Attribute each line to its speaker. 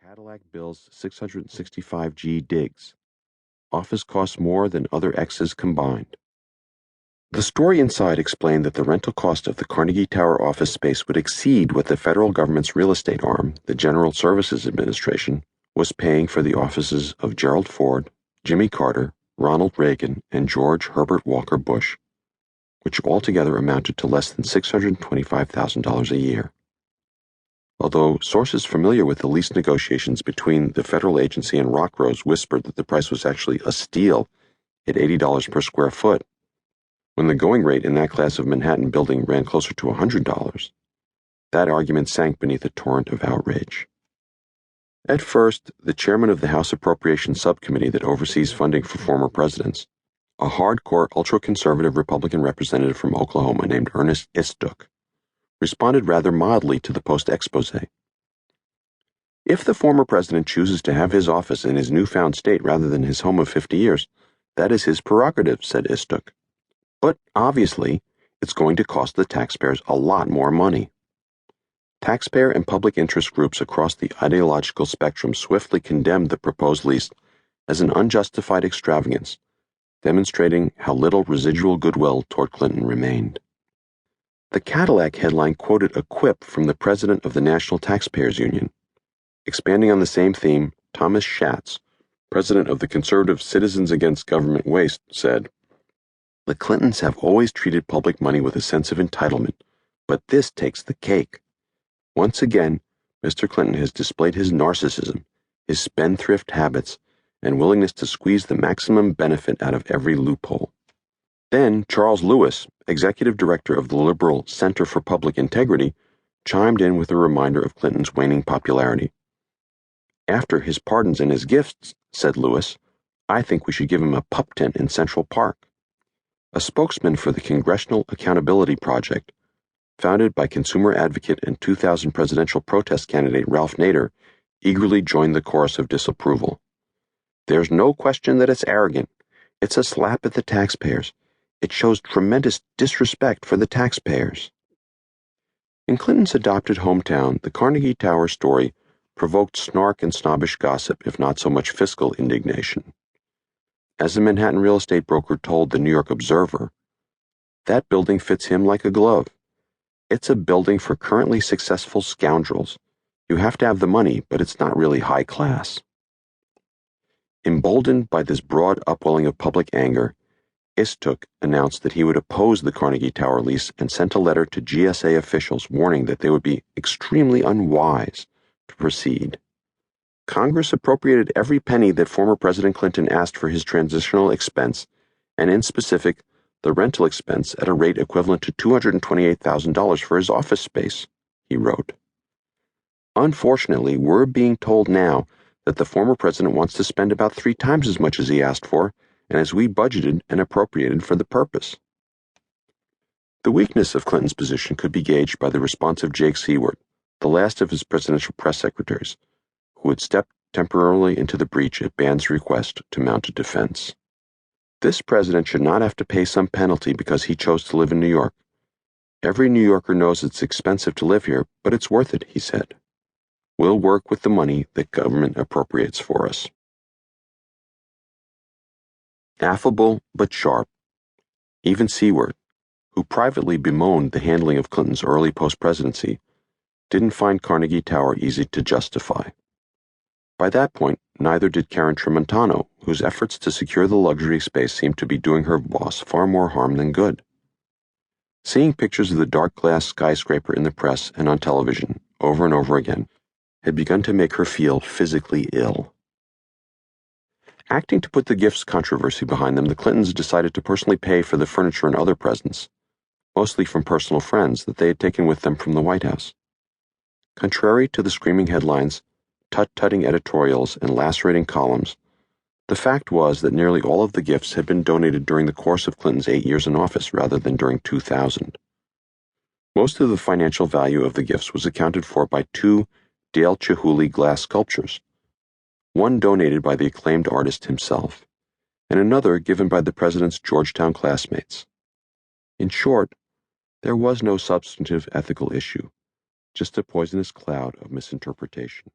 Speaker 1: Cadillac bills 665G digs. Office costs more than other X's combined. The story inside explained that the rental cost of the Carnegie Tower office space would exceed what the federal government's real estate arm, the General Services Administration, was paying for the offices of Gerald Ford, Jimmy Carter, Ronald Reagan, and George Herbert Walker Bush, which altogether amounted to less than $625,000 a year. Although sources familiar with the lease negotiations between the federal agency and Rockrose whispered that the price was actually a steal at $80 per square foot, when the going rate in that class of Manhattan building ran closer to $100, that argument sank beneath a torrent of outrage. At first, the chairman of the House Appropriations Subcommittee that oversees funding for former presidents, a hardcore ultra-conservative Republican representative from Oklahoma named Ernest Istook, responded rather mildly to the Post expose. If the former president chooses to have his office in his newfound state rather than his home of 50 years, that is his prerogative, said Istook. But obviously, it's going to cost the taxpayers a lot more money. Taxpayer and public interest groups across the ideological spectrum swiftly condemned the proposed lease as an unjustified extravagance, demonstrating how little residual goodwill toward Clinton remained. The Cadillac headline quoted a quip from the president of the National Taxpayers Union. Expanding on the same theme, Thomas Schatz, president of the conservative Citizens Against Government Waste, said, "The Clintons have always treated public money with a sense of entitlement, but this takes the cake. Once again, Mr. Clinton has displayed his narcissism, his spendthrift habits, and willingness to squeeze the maximum benefit out of every loophole." Then Charles Lewis, executive director of the liberal Center for Public Integrity, chimed in with a reminder of Clinton's waning popularity. "After his pardons and his gifts," said Lewis, "I think we should give him a pup tent in Central Park." A spokesman for the Congressional Accountability Project, founded by consumer advocate and 2000 presidential protest candidate Ralph Nader, eagerly joined the chorus of disapproval. "There's no question that it's arrogant. It's a slap at the taxpayers. It shows tremendous disrespect for the taxpayers." In Clinton's adopted hometown, the Carnegie Tower story provoked snark and snobbish gossip, if not so much fiscal indignation. As a Manhattan real estate broker told the New York Observer, "That building fits him like a glove. It's a building for currently successful scoundrels. You have to have the money, but it's not really high class." Emboldened by this broad upwelling of public anger, Istook announced that he would oppose the Carnegie Tower lease and sent a letter to GSA officials warning that they would be extremely unwise to proceed. Congress appropriated every penny that former President Clinton asked for his transitional expense, and in specific, the rental expense at a rate equivalent to $228,000 for his office space, he wrote. "Unfortunately, we're being told now that the former president wants to spend about 3 times as much as he asked for, and as we budgeted and appropriated for the purpose." The weakness of Clinton's position could be gauged by the response of Jake Seward, the last of his presidential press secretaries, who had stepped temporarily into the breach at Band's request to mount a defense. "This president should not have to pay some penalty because he chose to live in New York. Every New Yorker knows it's expensive to live here, but it's worth it," he said. "We'll work with the money that government appropriates for us." Affable but sharp, even Seward, who privately bemoaned the handling of Clinton's early post-presidency, didn't find Carnegie Tower easy to justify. By that point, neither did Karen Tramontano, whose efforts to secure the luxury space seemed to be doing her boss far more harm than good. Seeing pictures of the dark glass skyscraper in the press and on television over and over again had begun to make her feel physically ill. Acting to put the gifts controversy behind them, the Clintons decided to personally pay for the furniture and other presents, mostly from personal friends that they had taken with them from the White House. Contrary to the screaming headlines, tut-tutting editorials, and lacerating columns, the fact was that nearly all of the gifts had been donated during the course of Clinton's 8 years in office rather than during 2000. Most of the financial value of the gifts was accounted for by 2 Dale Chihuly glass sculptures, one donated by the acclaimed artist himself, and another given by the president's Georgetown classmates. In short, there was no substantive ethical issue, just a poisonous cloud of misinterpretation.